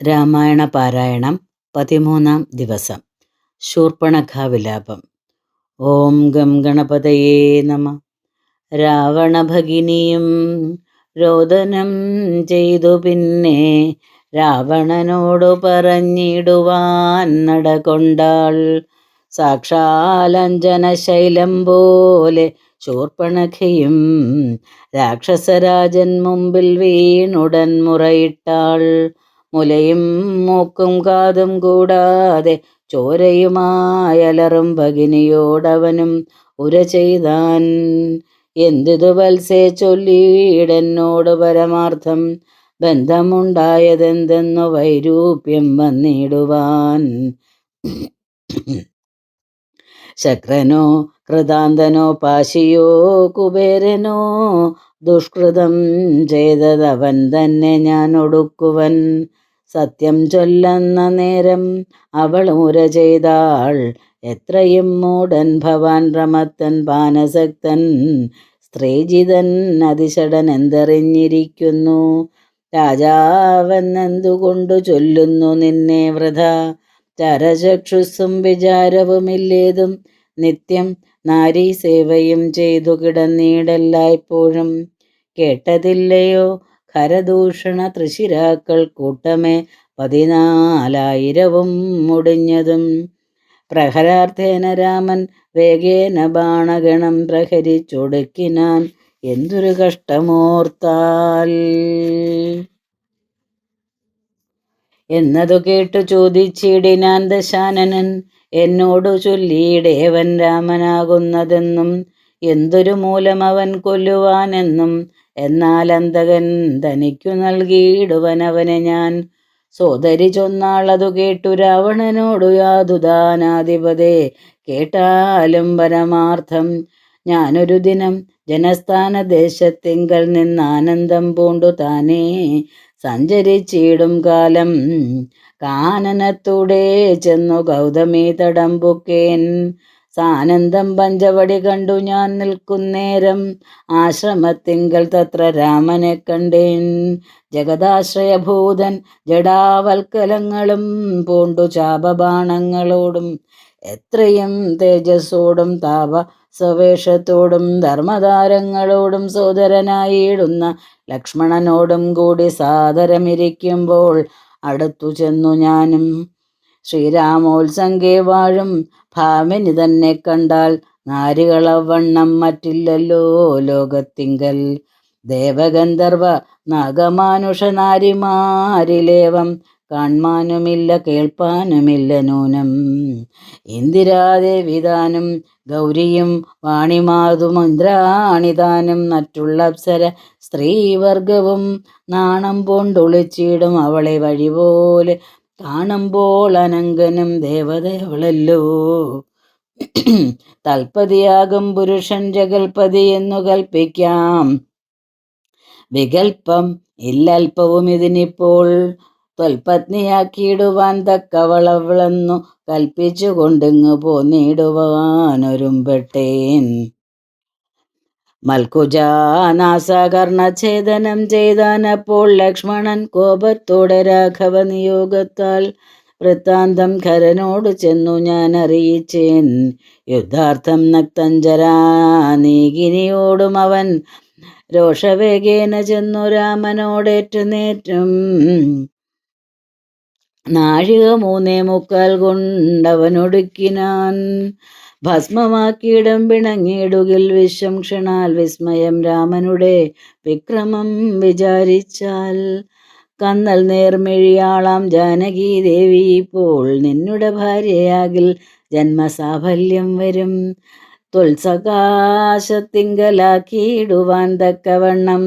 രാമായണ പാരായണം 13-ാം ദിവസം. ശൂർപ്പണഖാവിലാപം. ഓം ഗം ഗണപതയേ നമ. രാവണഭഗിനിയും രോദനം ചെയ്തു പിന്നെ രാവണനോടു പറഞ്ഞിടുവാൻ നടകൊണ്ടാൾ. സാക്ഷാലഞ്ജനശൈലം പോലെ ശൂർപ്പണഖയും രാക്ഷസരാജൻ മുമ്പിൽ വീണുടൻ മുറയിട്ടാൾ. മുലയും മൂക്കും കാതും കൂടാതെ ചോരയുമായലറും ഭഗിനിയോടവനും ഉര ചെയ്താൻ. എന്തിതു വത്സേ ചൊല്ലിയിടെന്നോട് പരമാർത്ഥം, ബന്ധമുണ്ടായതെന്തെന്നു വൈരൂപ്യം വന്നിടുവാൻ. ശക്രനോ കൃതാന്തനോ പാശിയോ കുബേരനോ ദുഷ്കൃതം ചെയ്തതവൻ തന്നെ ഞാൻ ഒടുക്കുവൻ. സത്യം ചൊല്ലുന്ന നേരം അവൾ മുര ചെയ്താൾ. എത്രയും മൂടൻ ഭവാൻ രമത്തൻ പാനസക്തൻ സ്ത്രീജിതൻ അതിഷടൻ എന്തെറിഞ്ഞിരിക്കുന്നു. രാജാവെന്നെന്തുകൊണ്ടു ചൊല്ലുന്നു നിന്നെ വൃഥ. ചരചക്ഷുസ്സും വിചാരവുമില്ലേതും നിത്യം നാരീ സേവയും ചെയ്തു കിടന്നീടെല്ലായ്പ്പോഴും. കേട്ടതില്ലയോ ഖരദൂഷണ തൃശിരാക്കൾ കൂട്ടമേ 14,000 മുടിഞ്ഞതും. പ്രഹരാർത്ഥേന രാമൻ വേഗേന ബാണഗണം പ്രഹരിച്ചൊടുക്കിനാൻ. എന്തൊരു കഷ്ടമോർത്താൽ എന്നതു കേട്ടു ചോദിച്ചിടിനാൻ ദശാനനൻ. എന്നോടു ചൊല്ലിയിടേവൻ രാമനാകുന്നതെന്നും എന്തൊരു മൂലം അവൻ കൊല്ലുവാനെന്നും. എന്നാൽ അന്തകൻ തനിക്കു നൽകിയിടുവനവനെ ഞാൻ. സോദരി ചൊന്നാളതു കേട്ടു രാവണനോടു യാതുദാനാധിപതേ, കേട്ടാലും പരമാർത്ഥം. ഞാനൊരു ദിനം ജനസ്ഥാന ദേശത്തിങ്കൽ നിന്നാനന്ദം പൂണ്ടു താനേ സഞ്ചരിച്ചിടും കാലം കാനനത്തൂടെ ചെന്നു ഗൗതമീ തടം പുക്കേൻ. സാനന്ദം പഞ്ചവടി കണ്ടു ഞാൻ നിൽക്കുന്നേരം ആശ്രമത്തിങ്കൽ തത്ര രാമനെ കണ്ടേൻ. ജഗദാശ്രയഭൂതൻ ജടാവൽക്കലങ്ങളും പൂണ്ടു ചാപബാണങ്ങളോടും എത്രയും തേജസ്സോടും താപ സവേഷത്തോടും ധർമ്മതാരങ്ങളോടും സോദരനായിടുന്ന ലക്ഷ്മണനോടും കൂടി സാദരമിരിക്കുമ്പോൾ അടുത്തു ചെന്നു ഞാനും. ശ്രീരാമോത്സംഗേ വാഴും ഭാമിനി തന്നെ കണ്ടാൽ നാരികളവണ്ണം മറ്റില്ലല്ലോ ലോകത്തിങ്കൽ. ദേവഗന്ധർവ നാഗമാനുഷ നാരിമാരിലേവം കാൺമാനുമില്ല കേൾപ്പാനുമില്ല നൂനം. ഇന്ദിരാദേവിതാനും ഗൗരിയും വാണിമാതും ഇന്ദ്രാണിതാനും മറ്റുള്ള അപ്സര സ്ത്രീവർഗവും നാണം പൂണ്ടൊളിച്ചിടും അവളെ വഴിപോലെ. കാണുമ്പോൾ അനങ്കനും ദേവതയവളല്ലോ. തൽപതിയാകും പുരുഷൻ ജഗൽപതി എന്നു കൽപ്പിക്കാം. വികൽപ്പം ഇല്ലൽപ്പവും ഇതിനിപ്പോൾ. ത്വൽപത്നിയാക്കിയിടുവാൻ തക്കവളവളെന്നു കൽപ്പിച്ചു കൊണ്ടിങ്ങു പോന്നിടുവാനൊരുമ്പെട്ടേൻ. മൽക്കുജാനാസകർണഛേദനം ചെയ്താനപ്പോൾ ലക്ഷ്മണൻ കോപത്തോടെ രാഘവ നിയോഗത്താൽ. വൃത്താന്തം ഖരനോട് ചെന്നു ഞാൻ അറിയിച്ചേൻ. യുദ്ധാർത്ഥം നക്തഞ്ചരാനീകിനിയോടും അവൻ രോഷവേഗേന ചെന്നു രാമനോടേറ്റുനേറ്റും. നാഴിക 3.75 കൊണ്ടവനൊടുക്കിനാൻ. ഭസ്മമാക്കിയിടം പിണങ്ങിയിടുകിൽ വിശ്വം ക്ഷണാൽ വിസ്മയം രാമനുടെ വിക്രമം വിചാരിച്ചാൽ. കന്നൽ നേർമിഴിയാളാം ജാനകി ദേവി ഇപ്പോൾ നിന്നുടെ ഭാര്യയാകിൽ ജന്മസാഫല്യം വരും. ത്വൽസകാശത്തിങ്കലാക്കിയിടുവാൻ തക്കവണ്ണം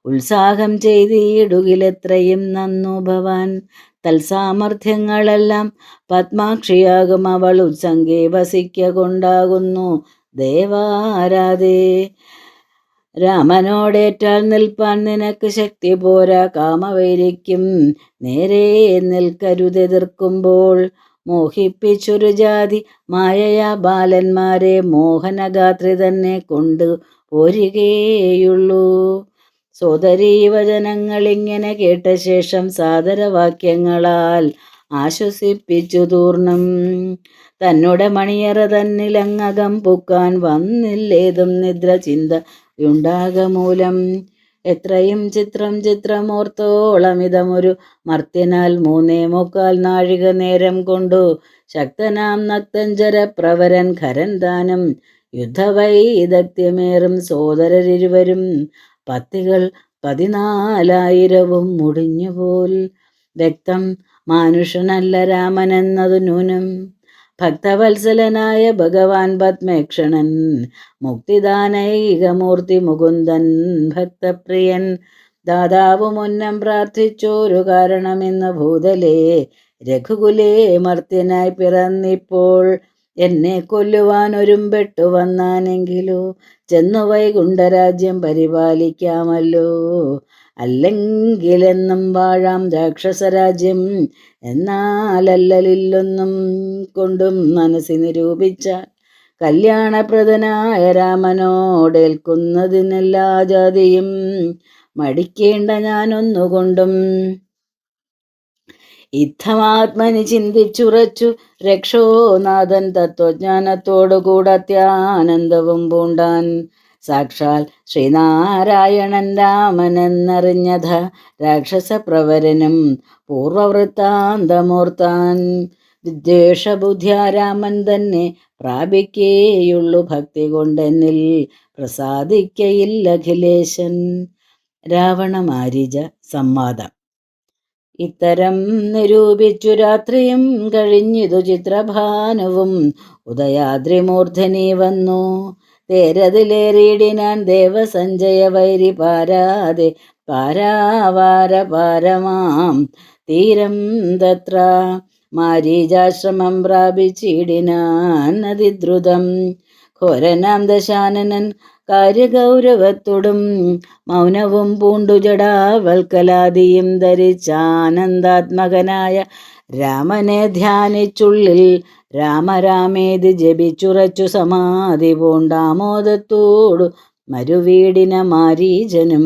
ഉത്സാഹം ചെയ്തിടുകിലെത്രയും നന്നു ഭവാൻ. തൽസാമർഥ്യങ്ങളെല്ലാം പത്മാക്ഷിയാകും അവൾ ഉത്സംഗേ വസിക്ക കൊണ്ടാകുന്നു ദേവാരാധേ. രാമനോടേറ്റാൽ നിൽപ്പാൻ നിനക്ക് ശക്തി പോരാ. കാമവൈരിക്കും നേരെ നിൽക്കരുതെതിർക്കുമ്പോൾ. മോഹിപ്പിച്ചൊരു ജാതി മായയാ ബാലന്മാരെ മോഹനഗാത്രി തന്നെ കൊണ്ട് പോരുകയുള്ളൂ. സോദരീ വചനങ്ങളിങ്ങനെ കേട്ട ശേഷം സാദരവാക്യങ്ങളാൽ ആശ്വസിപ്പിച്ചു തൂർണം. തന്നുടെ മണിയറ തന്നിലങ്ങകം പുക്കാൻ വന്നില്ലേതും നിദ്ര ചിന്തയുണ്ടാകമൂലം. എത്രയും ചിത്രമോർത്തോളമിതമൊരു മർത്യനാൽ 3.25 നാഴിക നേരം കൊണ്ടു ശക്തനാം നക്തഞ്ചര പ്രവരൻ ഖരൻ ദാനം യുദ്ധവൈദഗ്ധ്യമേറും സോദരരിരുവരും പത്തികൾ 14,000 മുടിഞ്ഞുപോൽ. വ്യക്തം മാനുഷനല്ല രാമനെന്നതു നൂനം. ഭക്തവത്സലനായ ഭഗവാൻ പത്മേക്ഷണൻ മുക്തിദാനൈകമൂർത്തി മുകുന്ദൻ ഭക്തപ്രിയൻ ദാതാവു മുന്നം പ്രാർത്ഥിച്ചോരു കാരണമിന്ന് ഭൂതലേ രഘുകുലേ മർത്യനായി പിറന്നിപ്പോൾ എന്നെ കൊല്ലുവാൻ ഒരുമ്പെട്ടു വന്നാനെങ്കിലോ ചെന്നു വൈകുണ്ഠരാജ്യം പരിപാലിക്കാമല്ലോ. അല്ലെങ്കിലെന്നും വാഴാം രാക്ഷസരാജ്യം. എന്നാലല്ലലില്ലൊന്നും കൊണ്ടും മനസ്സി നിരൂപിച്ച കല്യാണപ്രദനായ രാമനോടേൽക്കുന്നതിനെല്ലാ ജാതിയും മടിക്കേണ്ട ഞാനൊന്നുകൊണ്ടും. ഇത്തമാത്മനി ചിന്തിച്ചുറച്ചു രക്ഷോനാഥൻ തത്വജ്ഞാനത്തോടുകൂടെ അത്യാനന്ദവും പൂണ്ടാൻ. സാക്ഷാൽ ശ്രീനാരായണൻ രാമനെന്നറിഞ്ഞത രാക്ഷസപ്രവരനും പൂർവവൃത്താന്തമോർത്താൻ. വിദ്വേഷബുദ്ധ്യാരാമൻ തന്നെ പ്രാപിക്കേയുള്ളു ഭക്തി കൊണ്ടെന്നിൽ പ്രസാദിക്കയില്ല അഖിലേശൻ. രാവണമാരീച സംവാദം. ഇത്തരം നിരൂപിച്ചു രാത്രിയും കഴിഞ്ഞിതു ചിത്രഭാനുവും ഉദയാദ്രിമൂർധനി വന്നു. തേരതിലേറിയിടിനാൻ ദേവസഞ്ജയ വൈരി പാരാതെ പാരാവാരപാരമാം തീരം തത്ര. മാരീചാശ്രമം പ്രാപിച്ചിടിനാൻ അതിദ്രുതം. ഘോരനാം ദശാനനൻ കാര്യഗൗരവത്തോടും മൗനവും പൂണ്ടു ജടാവൽക്കലാദിയും ധരിച്ചാനന്ദാത്മകനായ രാമനെ ധ്യാനിച്ചുള്ളിൽ രാമരാമേതി ജപിച്ചുറച്ചു സമാധി പൂണ്ടാമോദത്തോടു മരുവീടിന മാരീചനും.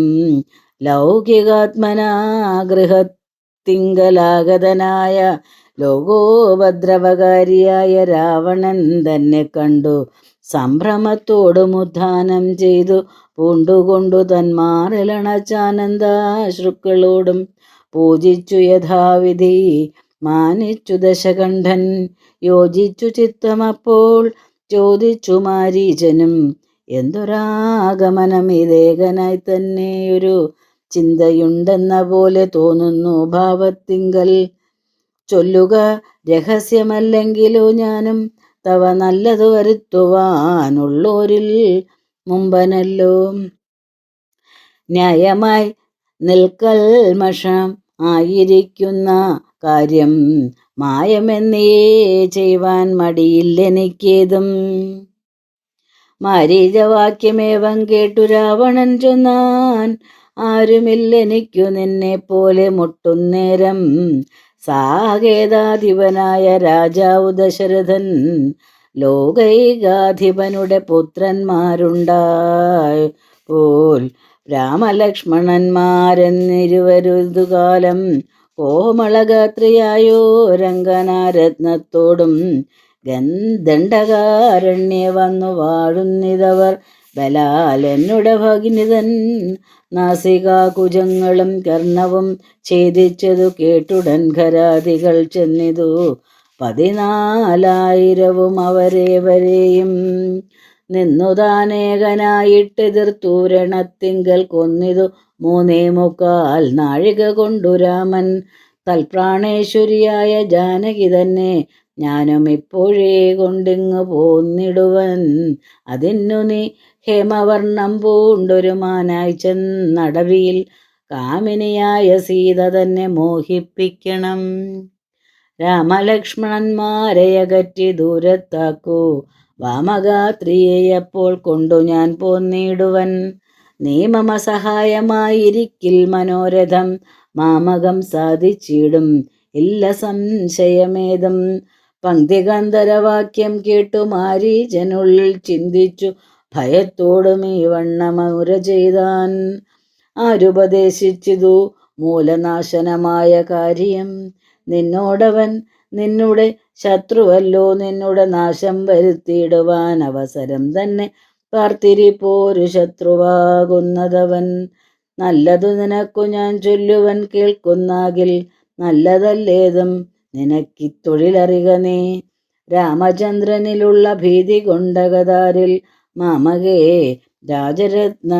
ലൗകികാത്മനാഗൃഹത്തിങ്കലാഗതനായ ലോകോപദ്രവകാരിയായ രാവണൻ തന്നെ കണ്ടു സംഭ്രമത്തോടും ഉദ്ധാനം ചെയ്തു പൂണ്ടുകൊണ്ടു തന്മാറിലണച്ചാനന്ദാശ്രുക്കളോടും പൂജിച്ചു യഥാവിധി മാനിച്ചു ദശകണ്ഠൻ. യോജിച്ചു ചിത്തമപ്പോൾ ചോദിച്ചു മാരീചനും എന്തൊരാഗമനം ഇതേകനായി തന്നെയൊരു ചിന്തയുണ്ടെന്ന പോലെ തോന്നുന്നു ഭാവത്തിങ്കൽ. ചൊല്ലുക രഹസ്യമല്ലെങ്കിലോ ഞാനും തവ നല്ലതു വരുത്തുവാനുള്ളോരിൽ മുമ്പനല്ലോ. ന്യായമായി നിൽക്കൽമഷം ആയിരിക്കുന്ന കാര്യം മായമെന്നേ ചെയ്യുവാൻ മടിയില്ലെനിക്കേതും. മാരീചവാക്യമേവം കേട്ടു രാവണൻ ചൊന്നാൻ ആരുമില്ലെനിക്കു നിന്നെ പോലെ മുട്ടുന്നേരം. സാകേതാധിപനായ രാജാവു ദശരഥൻ ലോകൈകാധിപനുടെ പുത്രന്മാരുണ്ടായ പോൽ രാമലക്ഷ്മണന്മാരെന്നിരുവരുതുകാലം കോമളഗാത്രിയായോ രംഗനാരത്നത്തോടും ദണ്ഡകാരണ്യെ വന്നു വാഴുന്നിതവർ. ബലാൽ എന്നുടെ ഭഗിനിതൻ നാസികാകുജങ്ങളും കർണവും ഛേദിച്ചതു കേട്ടുടൻ ഖരാദികൾ ചെന്നിതു 14,000 അവരേവരെയും. നിന്നുതാനേകനായിട്ടെതിർത്തു രണത്തിങ്കൽ കൊന്നിതു 3.25 നാഴിക കൊണ്ടു രാമൻ. തൽപ്രാണേശ്വരിയായ ജാനകി തന്നെ ഞാനും ഇപ്പോഴേ കൊണ്ടിങ്ങു പോന്നിടുവൻ. അതിന്നു നീ ഹേമവർണം പൂണ്ടൊരു മാനായി ചെന്നടവിയിൽ കാമിനിയായ സീത തന്നെ മോഹിപ്പിക്കണം. രാമലക്ഷ്മണന്മാരെ അകറ്റി ദൂരത്താക്കൂ. വാമഗാത്രിയെ അപ്പോൾ കൊണ്ടു ഞാൻ പോന്നിടുവൻ. നീ മമ സഹായമായിരിക്കിൽ മനോരഥം മാമകം സാധിച്ചിടും ഇല്ല സംശയമേതും. പങ്ക്തികന്ധരവാക്യം കേട്ടു മാരീചനുള്ളിൽ ചിന്തിച്ചു ഭയത്തോടും ഈ വണ്ണമുര ചെയ്താൻ. ആരുപദേശിച്ചിതു മൂലനാശനമായ കാര്യം? നിന്നോടവൻ നിന്നുടെ ശത്രുവല്ലോ, നിന്നുടെ നാശം വരുത്തിയിടുവാൻ അവസരം തന്നെ പാർത്തിരിപ്പോരു ശത്രുവാകുന്നതവൻ. നല്ലതു നിനക്കു ഞാൻ ചൊല്ലുവൻ കേൾക്കുന്നാകിൽ, നല്ലതല്ലേതും നിനക്കിത്തൊഴിലറിക നീ. രാമചന്ദ്രനിലുള്ള ഭീതി കൊണ്ടകതാരിൽ മാമകേ രാജരത്ന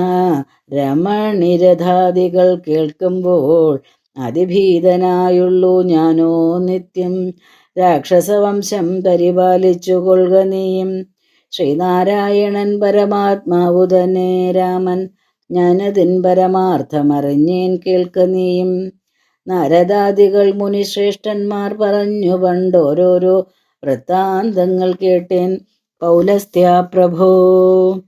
രമണിരഥാദികൾ കേൾക്കുമ്പോൾ അതിഭീതനായുള്ളൂ ഞാനോ നിത്യം. രാക്ഷസവംശം പരിപാലിച്ചു കൊള്ളുക നീയും. ശ്രീനാരായണൻ പരമാത്മാവു തന്നെ രാമൻ, ഞാനതിൻ പരമാർത്ഥമറിഞ്ഞേൻ കേൾക്ക നീയും. നാരദാദികൾ മുനിശ്രേഷ്ഠന്മാർ പറഞ്ഞു പണ്ടോരോരോ വൃത്താന്തങ്ങൾ കേട്ടേൻ പൗലസ്ത്യ പ്രഭോ.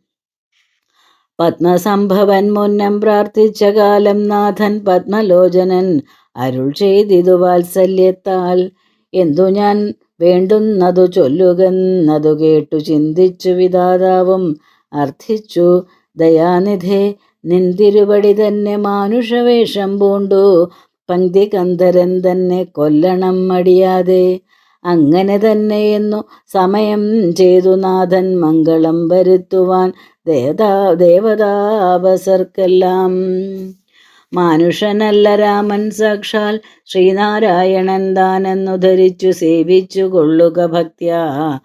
പത്മസംഭവൻ മുന്നം പ്രാർത്ഥിച്ച കാലം നാഥൻ പത്മലോചനൻ അരുൾ ചെയ്തിതു വാത്സല്യത്താൽ. എന്തു ഞാൻ വേണ്ടുന്നതു ചൊല്ലുകെന്നതു കേട്ടു ചിന്തിച്ചു വിധാതാവും അർത്ഥിച്ചു, ദയാനിധേ നിൻ തിരുവടി തന്നെ മാനുഷവേഷം പൂണ്ടു പങ്ക്തികന്ധരൻ തന്നെ കൊല്ലണം മടിയാതെ. അങ്ങനെ തന്നെയെന്നു സമയം ചെയ്തു നാഥൻ മംഗളം വരുത്തുവാൻ ദേവതാപസർക്കെല്ലാം. മാനുഷനല്ല രാമൻ സാക്ഷാൽ ശ്രീനാരായണൻ താനെന്നു ധരിച്ചു സേവിച്ചു കൊള്ളുക ഭക്ത്യാ.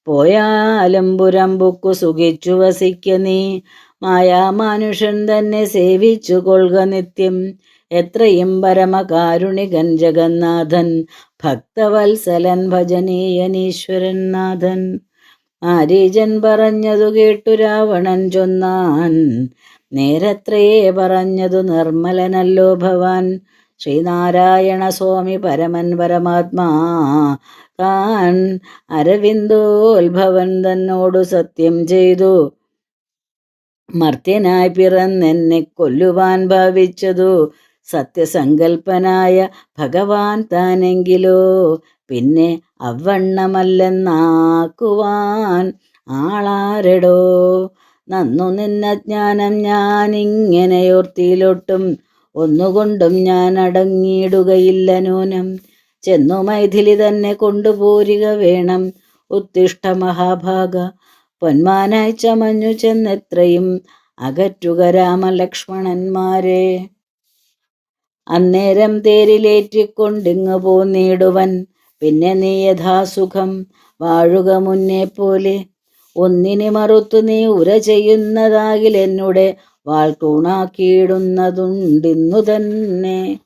പോയാലും പുരമ്പുക്കു സുഖിച്ചു വസിക്ക നീ. മായാമാനുഷൻ തന്നെ സേവിച്ചു കൊള്ളുക നിത്യം. എത്രയും പരമകാരുണികൻ ജഗന്നാഥൻ, ഭക്തവത്സലൻ ഭജനീയനീശ്വരൻ നാഥൻ. മാരീചൻ പറഞ്ഞതു കേട്ടു രാവണൻ ചൊന്നാൻ, നേരത്രേ പറഞ്ഞതു നിർമ്മലനല്ലോ ഭവാൻ. ശ്രീനാരായണ സ്വാമി പരമൻ പരമാത്മാ താൻ അരവിന്ദോത്ഭവൻ തന്നോടു സത്യം ചെയ്തു മർത്യനായി പിറന്നെന്നെ കൊല്ലുവാൻ ഭാവിച്ചതു സത്യസങ്കൽപ്പനായ ഭഗവാൻ താനെങ്കിലോ പിന്നെ അവണ്ണമല്ലെന്നാക്കുവാൻ ആളാരെടോ. നന്നു നിന്നജ്ഞാനം ഞാനിങ്ങനെയോർത്തിയിലൊട്ടും ഒന്നുകൊണ്ടും ഞാൻ അടങ്ങിയിടുകയില്ല നൂനം. ചെന്നു മൈഥിലി തന്നെ കൊണ്ടുപോരുക വേണം. ഉത്തിഷ്ഠ മഹാഭാഗ, പൊന്മാനായി ചമഞ്ഞു ചെന്നെത്രയും അകറ്റുക രാമലക്ഷ്മണന്മാരെ. അന്നേരം തേരിലേറ്റിക്കൊണ്ടിങ്ങു പോന്നിടുവൻ. പിന്നെ നീ യഥാസുഖം വാഴുക മുന്നേ പോലെ. ഒന്നിനി മറുത്തു നീ ഉര ചെയ്യുന്നതാകിൽ എന്നുടെ വാൾ തൂണാക്കിയിടുന്നതുണ്ടിന്നു തന്നെ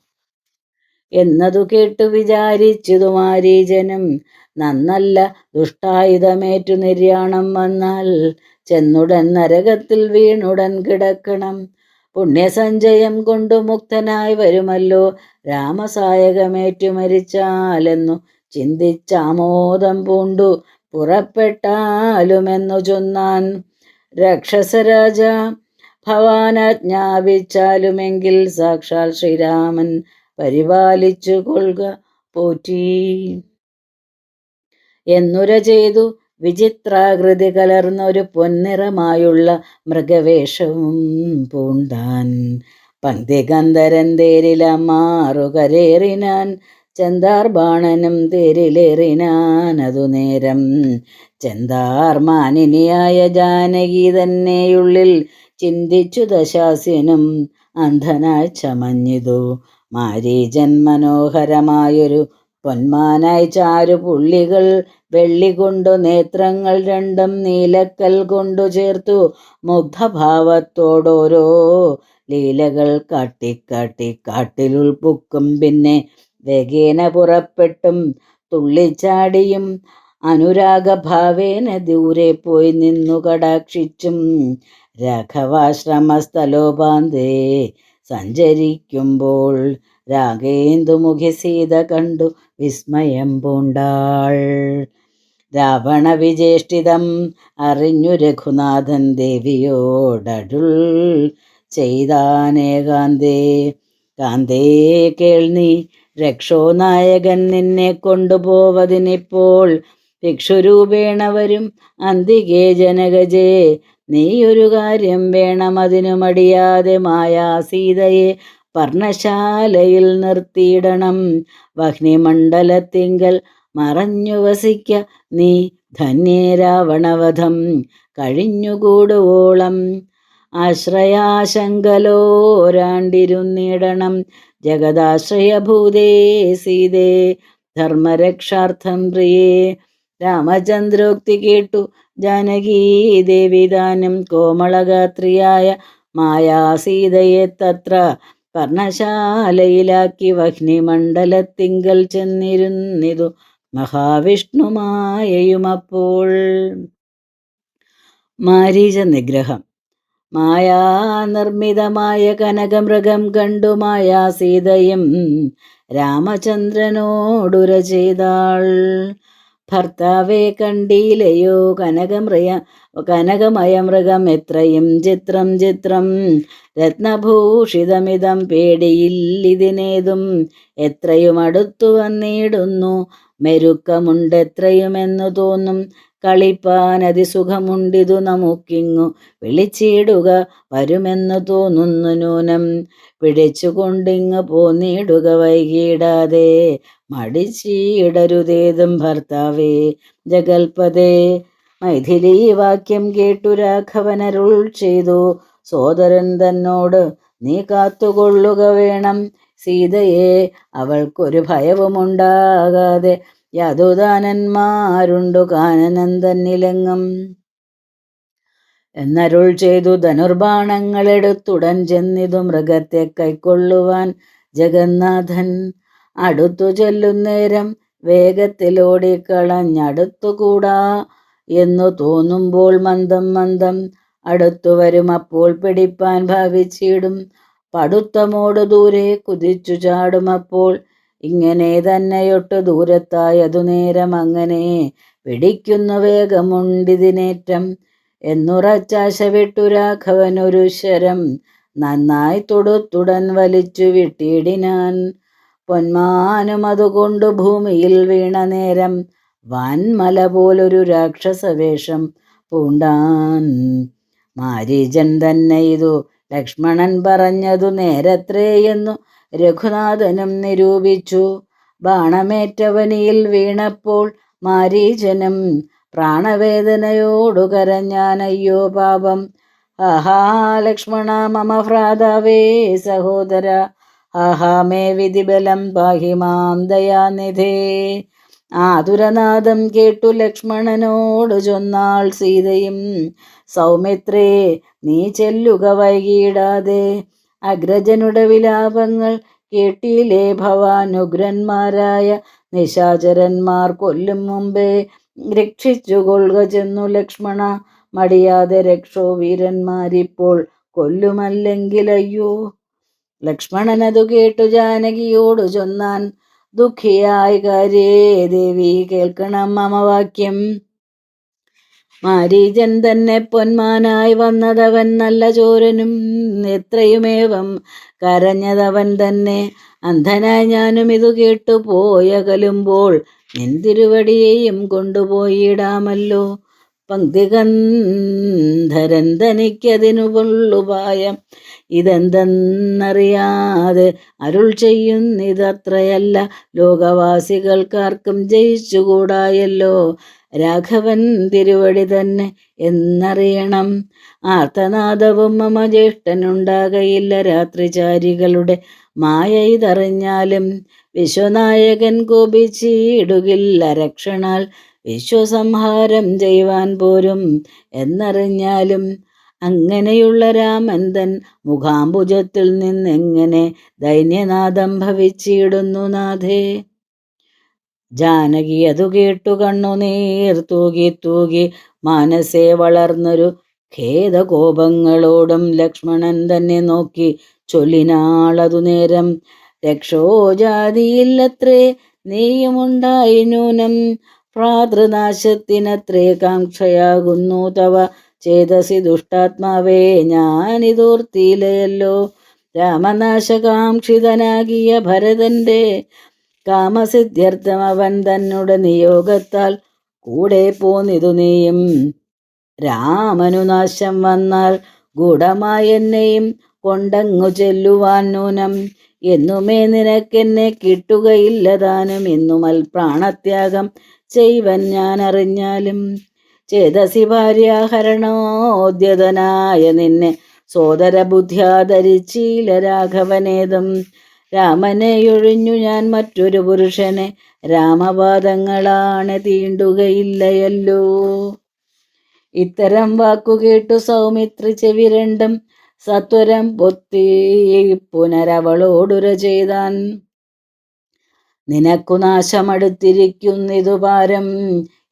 എന്നതു കേട്ടു വിചാരിച്ചതു മാരീചനും, നന്നല്ല ദുഷ്ടായുധമേറ്റു നിര്യാണം വന്നാൽ ചെന്നുടൻ നരകത്തിൽ വീണുടൻ കിടക്കണം. പുണ്യസഞ്ചയം കൊണ്ടു മുക്തനായി വരുമല്ലോ രാമസായകമേറ്റു മരിച്ചാലെന്നു ചിന്തിച്ചാമോദം പൂണ്ടു പുറപ്പെട്ടാലുമെന്നു ചൊന്നാൻ. രാക്ഷസരാജ ഭവാനാജ്ഞാപിച്ചാലുമെങ്കിൽ സാക്ഷാൽ ശ്രീരാമൻ പരിപാലിച്ചു കൊള്ളുക പോറ്റി എന്നുര ചെയ്തു വിചിത്രാകൃതി കലർന്നൊരു പൊന്നിറമായുള്ള മൃഗവേഷവും പൂണ്ടാൻ. പങ്ക്തികന്ധരൻ തേരിലമാറുകരേറിനാൻ, ചെന്താർബാണനും തേരിലേറിനാൻ അതു നേരം. ചെന്താർമാനിനിയായ ജാനകി തന്നെയുള്ളിൽ ചിന്തിച്ചു ദശാസ്യനും അന്ധനായി ചമഞ്ഞിതു. മാരീചൻ മനോഹരമായൊരു പൊന്മാനായി ചാരു പുള്ളികൾ വെള്ളി കൊണ്ടു നേത്രങ്ങൾ രണ്ടും നീലക്കൽ കൊണ്ടു ചേർത്തു മുഗ്ധഭാവത്തോടോരോ ലീലകൾ കാട്ടിക്കാട്ടി കാട്ടിലുൾപ്പുക്കും. പിന്നെ വേഗേന പുറപ്പെട്ടും തുള്ളിച്ചാടിയും അനുരാഗഭാവേന ദൂരെ പോയി നിന്നു കടാക്ഷിച്ചും രാഘവാശ്രമസ്ഥലോപാന്തേ സഞ്ചരിക്കുമ്പോൾ രാഗേന്ദുമുഖി സീത കണ്ടു വിസ്മയം പൂണ്ടാൾ. രാവണ വിജേഷ്ടിതം അറിഞ്ഞു രഘുനാഥൻ ദേവിയോടരുൾ ചെയ്താനേകാന്തേ. കാന്തേ കേൾനീ, രക്ഷോനായകൻ നിന്നെ കൊണ്ടുപോവതിനിപ്പോൾ ഭിക്ഷുരൂപേണ വരും. അന്തികേ ജനകജേ നീയൊരു കാര്യം വേണം അതിനു മടിയാതെ മായാസീതയെ പർണശാലയിൽ നിർത്തിയിടണം. വഹ്നിമണ്ഡലത്തിങ്കൽ മറഞ്ഞു വസിക്ക നീ ധന്യേ രാവണവധം കഴിഞ്ഞുകൂടുവോളം. ആശ്രയാശങ്കലോരാണ്ടിരുന്നിടണം ജഗദാശ്രയഭൂതേ സീതേ ധർമ്മരക്ഷാർത്ഥം പ്രിയേ. രാമചന്ദ്രോക്തി കേട്ടു ജാനകീ ദേവി താനും കോമളഗാത്രിയായ മായാസീതയെ തത്ര പർണശാലയിലാക്കി വഹ്നിമണ്ഡലത്തിങ്കൽ ചെന്നിരുന്നിതു മഹാവിഷ്ണുമായയുമപ്പോൾ. മാരീച നിഗ്രഹം. മായാനിർമ്മിതമായ കനകമൃഗം കണ്ടു മായാസീതയും രാമചന്ദ്രനോടുര ചെയ്താൾ. ഭർത്താവെ കണ്ടീലയോ കനകമയ മൃഗം എത്രയും ചിത്രം ചിത്രം രത്നഭൂഷിതമിതം പേടിയില്ലിതിനേതും എത്രയും അടുത്തു വന്നിടുന്നു മെരുക്കമുണ്ടെത്രയുമെന്നു തോന്നും കളിപ്പാൻ അതിസുഖമുണ്ടിതു നമുക്കിങ്ങു വിളിച്ചിടുക വരുമെന്നു തോന്നുന്നു നൂനം പിടിച്ചുകൊണ്ടിങ്ങ് പോന്നിടുക വൈകിടാതെ മടിച്ചിടരുതേതും ഭർത്താവേ ജഗൽപദേ. മൈഥിലി വാക്യം കേട്ടു രാഘവനരുൾ ചെയ്തു സോദരൻ തന്നോട് നീ കാത്തുകൊള്ളുക വേണം സീതയെ അവൾക്കൊരു ഭയവുമുണ്ടാകാതെ യദുദാനന്മാരുണ്ടു കാനനം തന്നിലെങ്ങും എന്നരുൾ ചെയ്തു ധനുർബാണങ്ങളെടുത്തുടൻ ചെന്നിതു മൃഗത്തെ കൈക്കൊള്ളുവാൻ ജഗന്നാഥൻ. അടുത്തു ചെല്ലുന്നേരം വേഗത്തിലോടിക്കളഞ്ഞടുത്തുകൂടാ എന്നു തോന്നുമ്പോൾ മന്ദം മന്ദം അടുത്തു വരും അപ്പോൾ പിടിപ്പാൻ ഭാവിച്ചിടും പടുത്തമോട് ദൂരെ കുതിച്ചു ചാടുമപ്പോൾ. ഇങ്ങനെ തന്നെയൊട്ടു ദൂരത്തായതു നേരം അങ്ങനെ പിടിക്കുന്നു വേഗമുണ്ടിതിനേറ്റം എന്നുറച്ചാശ വിട്ടു രാഘവനൊരു ശരം നന്നായി തൊടുത്തുടൻ വലിച്ചു വിട്ടിടിനാൻ. പൊന്മാനും അതുകൊണ്ടു ഭൂമിയിൽ വീണ നേരം വാൻമല പോലൊരു രാക്ഷസവേഷം പൂണ്ടാൻ. മാരീചൻ തന്നെ ഇതു ലക്ഷ്മണൻ പറഞ്ഞതു നേരത്രേയെന്നു രഘുനാഥനും നിരൂപിച്ചു. ബാണമേറ്റവനിയിൽ വീണപ്പോൾ മാരീചനും പ്രാണവേദനയോടു കരഞ്ഞാനയ്യോ പാപം. ആഹാ ലക്ഷ്മണ മമ ഭ്രാതാവേ സഹോദര ആഹാ മേ വിധിബലം പാഹി മാം ദയാനിധേ. ആതുരനാദം കേട്ടു ലക്ഷ്മണനോട് ചൊന്നാൾ സീതയും സൗമിത്രേ നീ ചെല്ലുക വൈകിടാതെ. അഗ്രജനുടെ വിലാപങ്ങൾ കേട്ടില്ലേ ഭവാനുഗ്രന്മാരായ നിശാചരന്മാർ കൊല്ലും മുമ്പേ രക്ഷിച്ചുകൊള്ളുക ചെന്നു ലക്ഷ്മണ മടിയാതെ രക്ഷോ വീരന്മാരിപ്പോൾ കൊല്ലുമല്ലെങ്കിലയ്യോ. ലക്ഷ്മണനതു കേട്ടു ജാനകിയോടു ചൊന്നാൻ ദുഃഖിയായി കാര്യേ ദേവി കേൾക്കണം മമ വാക്യം. മാരീചൻ തന്നെ പൊന്മാനായി വന്നതവൻ നല്ല ചോരനും എത്രയുമേവം കരഞ്ഞതവൻ തന്നെ. അന്ധനായി ഞാനും ഇതു കേട്ടു പോയകലുമ്പോൾ നിന്തിരുവടിയെയും കൊണ്ടുപോയിടാമല്ലോ. പങ്ക്തികന്ധരൻ തനിക്കതിനു പൊള്ളുപായം ഇതെന്തെന്നറിയാതെ അരുൾ ചെയ്യുന്നിതത്രയല്ല ലോകവാസികൾക്കാർക്കും ജയിച്ചുകൂടായല്ലോ രാഘവൻ തിരുവടി തന്നെ എന്നറിയണം. ആർത്തനാദവും മമ ജ്യേഷ്ഠനുണ്ടാകയില്ല രാത്രിചാരികളുടെ മായ ഇതറിഞ്ഞാലും വിശ്വനായകൻ കോപിച്ചിടുകില്ല രക്ഷണാൽ വിശ്വസംഹാരം ചെയ്യുവാൻ പോരും എന്നറിഞ്ഞാലും. അങ്ങനെയുള്ള രാമൻ തൻ മുഖാംബുജത്തിൽ നിന്നെങ്ങനെ ദൈന്യനാദം ഭവിച്ചിടുന്നു നാഥേ. ജാനകി അതു കേട്ടു കണ്ണുനീർ തൂകി തൂകി മാനസേ വളർന്നൊരു ഖേദകോപങ്ങളോടും ലക്ഷ്മണൻ തന്നെ നോക്കി ചൊല്ലിനാളതു നേരം രക്ഷോജാതിയില്ലത്രേ നീയുമുണ്ടായി നൂനം ഭ്രാതൃനാശത്തിനത്രേ കാംക്ഷയാകുന്നു തവ ചേതസി ദുഷ്ടാത്മാവേ ഞാനിതോർത്തിയില്ലയല്ലോ. രാമനാശകാംക്ഷിതനാകിയ ഭരതന്റെ കാമസിദ്ധ്യർത്ഥം അവൻ തന്നുടെ നിയോഗത്താൽ കൂടെ പോന്നിതു നീയും രാമനു നാശം വന്നാൽ ഗൂഢമായി എന്നെയും കൊണ്ടങ്ങു ചെല്ലുവാൻ നൂനം. എന്നുമേ നിനക്കെന്നെ കിട്ടുകയില്ല താനും. എന്നുമൽ പ്രാണത്യാഗം ചെയ്വൻ ഞാൻ അറിഞ്ഞാലും. ചേതസി ഭാര്യാഹരണോദ്യതനായ നിന്നെ സോദര ബുദ്ധ്യാ ധരിച്ചീല രാഘവനേതും. രാമനെയൊഴിഞ്ഞു ഞാൻ മറ്റൊരു പുരുഷനെ രാമപാദങ്ങളാണ് തീണ്ടുകയില്ലയല്ലോ. ഇത്തരം വാക്കുകേട്ടു സൗമിത്രി ചെവി രണ്ടും സത്വരം പൊത്തി പുനരവളോടുര ചെയ്താൻ. നിനക്കു നാശമടുത്തിരിക്കുന്നിതു പാരം,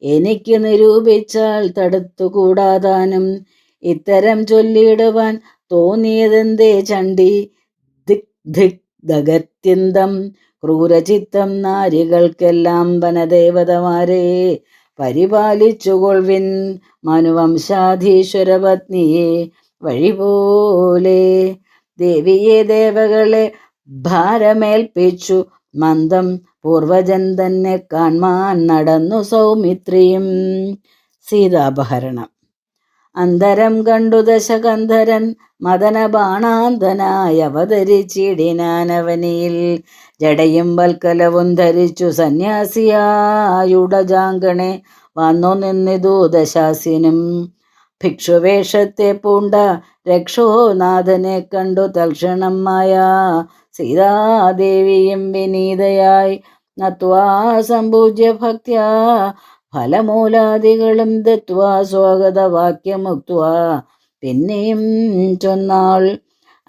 എനിക്ക് നിരൂപിച്ചാൽ തടുത്തുകൂടാതാനും. ഇത്തരം ചൊല്ലിയിടുവാൻ തോന്നിയതെന്തേ ചണ്ഡി? ദിക് ധിക് ദഗത്യന്തം ക്രൂരചിത്തം നാരികൾക്കെല്ലാം വനദേവതമാരെ പരിപാലിച്ചുകൊൾവിൻ മനുവംശാധീശ്വര പത്നിയെ വഴിപോലെ. ദേവിയെ ദേവകളെ ഭാരമേൽപ്പിച്ചു മന്ദം പൂർവജൻ തന്നെ കാൺമാൻ നടന്നു സൗമിത്രിയും. സീതാപഹരണം. അന്തരം കണ്ടു ദശകന്ധരൻ മദന ബാണാന്തനായി അവതരിച്ചിടിനാനവനിയിൽ. ജടയും വൽക്കലവും ധരിച്ചു സന്യാസിയായുടജാങ്കണെ വന്നു നിന്നിതു ദശാസ്യനും. ഭിക്ഷുവേഷത്തെ പൂണ്ട രക്ഷോനാഥനെ കണ്ടു തൽക്ഷണം മായാ സീതാദേവിയും വിനീതയായി നത്വാ സമ്പൂജ്യ ഭക്ത്യാ ഫലമൂലാദികളും ദത്വാ സ്വാഗതവാക്യമുക്ത്വാ പിന്നെയും ചൊന്നാൾ.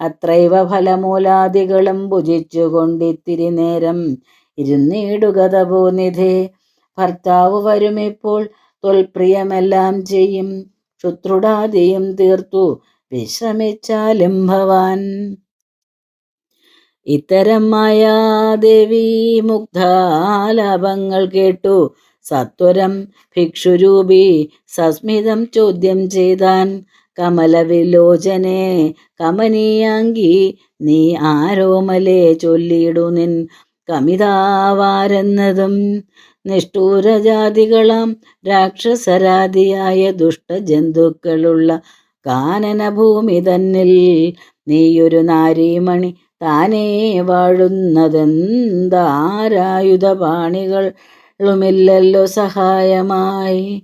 അത്രൈവ ഫലമൂലാദികളും ഭുജിച്ചു കൊണ്ടിത്തിരി നേരം ഇരുന്നിടുക തപോനിധേ. ഭർത്താവ് വരുമിപ്പോൾ തൊൽപ്രിയമെല്ലാം ചെയ്യും. ശുത്രുടാദിയും തീർത്തു വിശ്രമിച്ചാലും ഭവാൻ. ഇത്തരം മായാദേവി മുഗ്ധാലാപങ്ങൾ കേട്ടു സത്വരം ഭിക്ഷുരൂപി സസ്മിതം ചോദ്യം ചെയ്താൻ. കമലവിലോചനെ കമനീയാങ്കി നീ ആരോമലേ ചൊല്ലിയിടു നിൻ കമിതാവാരെന്നതും. നിഷ്ഠൂരജാതികളാം രാക്ഷസരാതിയായ ദുഷ്ടജന്തുക്കളുള്ള കാനനഭൂമി തന്നിൽ നീയൊരു നാരീമണി താനേ വാഴുന്നതെന്താരായുധപാണികളുമില്ലല്ലോ സഹായമായി.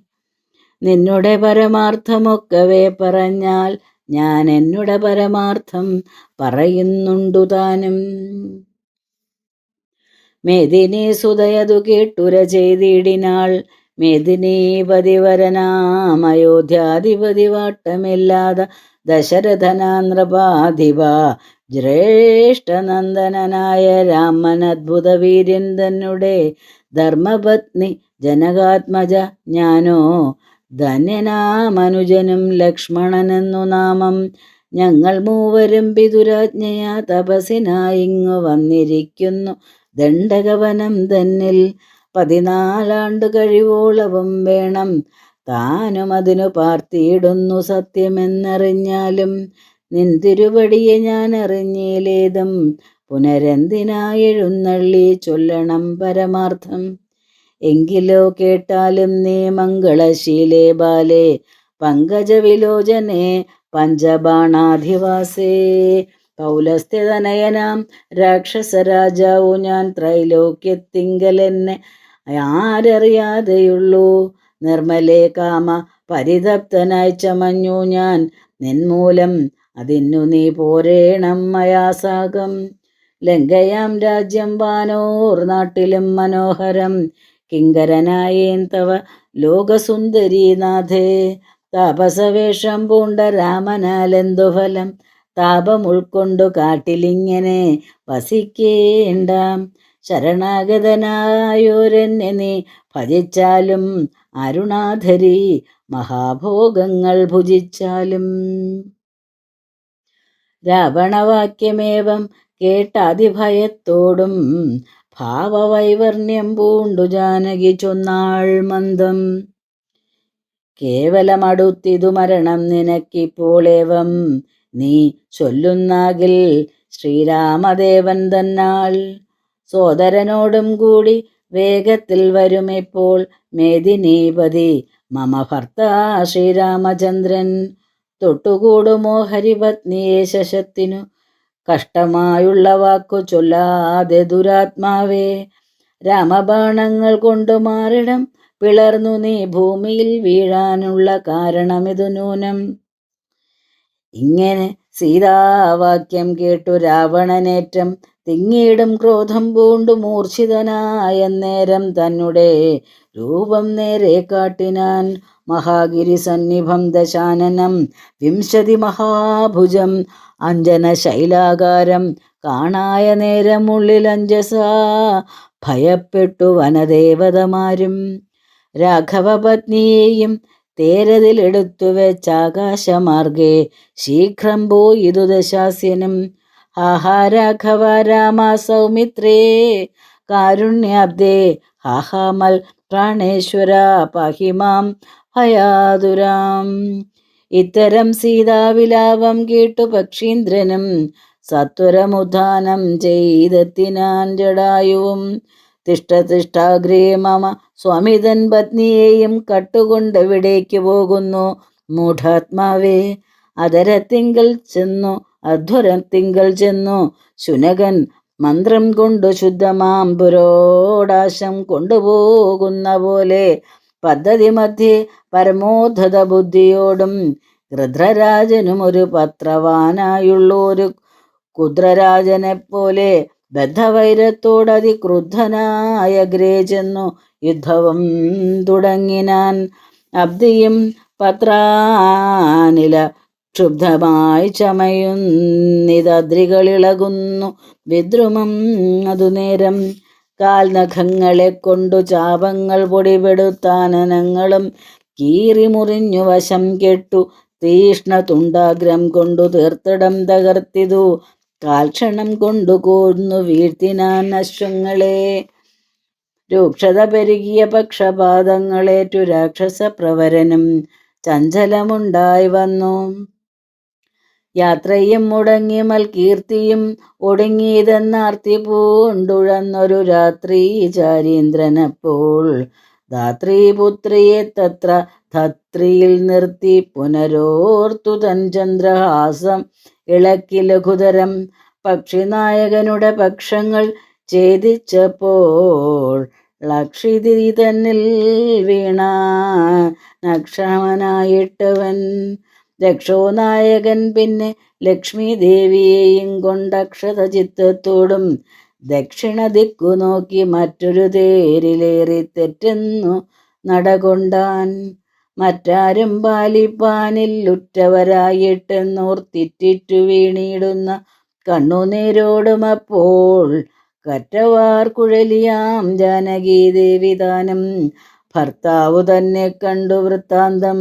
നിന്നുടെ പരമാർത്ഥമൊക്കവേ പറഞ്ഞാൽ ഞാൻ എന്നുടെ പരമാർത്ഥം പറയുന്നുണ്ടു താനും. മേദിനി സുതയതു കേട്ടുര ചെയ്തിടിനാൾ. മേദിനീപതിവരനാം അയോധ്യാധിപതി വാട്ടമില്ലാതെ ദശരഥനാന്ത്രപാധിപ ജ്യേഷ്ഠനന്ദനായ രാമനദ്ഭുത വീര്യൻ തന്നെ ധർമ്മപത്നി ജനകാത്മജ ഞാനോ ധന്യനാമനുജനും ലക്ഷ്മണനെന്നു നാമം. ഞങ്ങൾ മൂവരും പിതുരാജ്ഞയാ തപസിനായിങ്ങു വന്നിരിക്കുന്നു ദണ്ഡകവനം തന്നിൽ. 14 കഴിവോളവും വേണം താനും അതിനു പാർത്തിയിടുന്നു സത്യമെന്നറിഞ്ഞാലും. നിൻ തിരുവടിയെ ഞാൻ അറിഞ്ഞില്ലേതും പുനരെന്തിനായെഴുന്നള്ളി ചൊല്ലണം പരമാർത്ഥം. എങ്കിലോ കേട്ടാലും നീ മംഗളശീലേ ബാലേ പങ്കജവിലോചനെ പഞ്ചബാണാധിവാസേ. പൗലസ്ത്യതനയനാം രാക്ഷസരാജാവു ഞാൻ ത്രൈലോക്യത്തിങ്കലെന്നെ ആരറിയാതെയുള്ളൂ. നിർമ്മലേ കാമ പരിതപ്തനായി ചമഞ്ഞു ഞാൻ നിൻമൂലം. അതിന്നു നീ പോരേണം മയാസാകം. ലങ്കയാം രാജ്യം വാനോർ നാട്ടിലും മനോഹരം കിങ്കരനായേൻ തവ ലോകസുന്ദരീനാഥേ. താപസവേഷം പൂണ്ട രാമനാലെന്തു ഫലം? താപം ഉൾക്കൊണ്ടു കാട്ടിലിങ്ങനെ വസിക്കേണ്ട. ശരണാഗതനായോരെന്നെ നീ ഭജിച്ചാലും അരുണാധരി മഹാഭോഗങ്ങൾ ഭുജിച്ചാലും. രാവണവാക്യമേവം കേട്ടാതിഭയത്തോടും ഭാവവൈവർണ്യം പൂണ്ടു ജാനകി ചൊന്നാൾ മന്ദം. കേവലമടുത്തിതു മരണം നിനക്കിപ്പോളേവം നീ ചൊല്ലുന്നാകിൽ ശ്രീരാമദേവൻ തന്നാൾ. സോദരനോടും കൂടി വേഗത്തിൽ വരുമെപ്പോൾ മേദിനീപതി മമ ഭർത്ത ശ്രീരാമചന്ദ്രൻ. തൊട്ടുകൂടുമോ ഹരിപത്നിയെ ശശത്തിനു, കഷ്ടമായുള്ള വാക്കു ചൊല്ലാതെ ദുരാത്മാവേ. രാമബാണങ്ങൾ കൊണ്ടു മാറിടം പിളർന്നു നീ ഭൂമിയിൽ വീഴാനുള്ള കാരണമിതു നൂനം. ഇങ്ങനെ സീതാവാക്യം കേട്ടു രാവണനേറ്റം തിങ്ങിയിടും ക്രോധം പൂണ്ടു മൂർച്ഛിതനായ നേരം തന്നെ രൂപം നേരെ കാട്ടിനാൻ. മഹാഗിരി സന്നിഭം ദശാനനം 20 മഹാഭുജം അഞ്ജന ശൈലാകാരം കാണായ നേരമുള്ളിൽ അഞ്ജസാ ഭയപ്പെട്ടു വനദേവതമാരും. രാഘവപത്നിയെയും തേരതിലെടുത്തു വെച്ചാകാശമാർഗേ ശീഘ്രം പോയിതു ദശാസ്യനും. ഹാഹാ രാഘവ രാമ സൗമിത്രേ കാരുണ്യാബ്ദേ, ഹാഹാമൽ പ്രാണേശ്വര പാഹിമാം ഭയാതുരാം. ഇത്തരം സീതാവിലാപം കേട്ടു പക്ഷീന്ദ്രനും സത്വരമുദ്ധാനം ചെയ്തെത്തിനാൻ ജടായുവും. തിഷ്ടതിഷ്ടാഗ്രേ മമ സ്വാമിതൻ പത്നിയെയും കട്ടുകൊണ്ടെവിടേക്ക് പോകുന്നു മൂഢാത്മാവേ. അധരത്തിങ്കൽ ചെന്നു ശുനകൻ മന്ത്രം കൊണ്ടു ശുദ്ധമാം പുരോടാശം കൊണ്ടുപോകുന്ന പോലെ പദ്ധതി മധ്യേ പരമോദ്ധത ബുദ്ധിയോടും ഗൃധ്രരാജനും ഒരു പത്രവാനായുള്ളൊരു കുദ്രരാജനെപ്പോലെ ബദ്ധവൈരത്തോടതിക്രുദ്ധനായ അഗ്രേ ചെന്നു യുദ്ധവും തുടങ്ങിനാൻ. അബ്ദിയും പത്രാനില ക്ഷുബ്ധമായി ചമയുന്നിതദ്രികളിളകുന്നു വിദ്രുമം അതുനേരം. കാൽനഖങ്ങളെ കൊണ്ടു ചാപങ്ങൾ പൊടിപെടുത്താനനങ്ങളും കീറി മുറിഞ്ഞു വശം കെട്ടു തീഷ്ണ തുണ്ടാഗ്രം കൊണ്ടു തീർത്തിടം തകർത്തിതു. കാൽക്ഷണം കൊണ്ടു കോർന്നു വീഴ്ത്തിനാൻ അശ്വങ്ങളെ. രൂക്ഷത പെരുകിയ പക്ഷപാതങ്ങളേറ്റു രാക്ഷസ പ്രവരനും ചഞ്ചലമുണ്ടായി വന്നു. യാത്രയും മുടങ്ങി മൽകീർത്തിയും ഒടുങ്ങിയതെന്നാർത്തി പൂണ്ടുഴന്നൊരു രാത്രി ചാരീന്ദ്രനപ്പോൾ ധാത്രീപുത്രിയെ തത്ര ധത്രിയിൽ നിർത്തി പുനരോർത്തു തൻ ചന്ദ്രഹാസം ഇളക്കി ലഘുതരം. പക്ഷിനായകനുടെ പക്ഷങ്ങൾ ഛേദിച്ചപ്പോൾ ലക്ഷിതി തന്നിൽ വീണ നക്ഷമനായിട്ടവൻ. രക്ഷോനായകൻ പിന്നെ ലക്ഷ്മി ദേവിയെയും കൊണ്ടക്ഷത ചിത്തത്തോടും ദക്ഷിണ ദിക്കു നോക്കി മറ്റൊരു തേരിലേറി തെറ്റെന്നു നടകൊണ്ടാൻ. മറ്റാരും പാലിപ്പാനില്ലുറ്റവരായിട്ടെന്നോർത്തിറ്റിറ്റു വീണിടുന്ന കണ്ണുനീരോടുമപ്പോൾ കറ്റവാർ കുഴലിയാം ജാനകീദേവിതാനും ഭർത്താവു തന്നെ കണ്ടു വൃത്താന്തം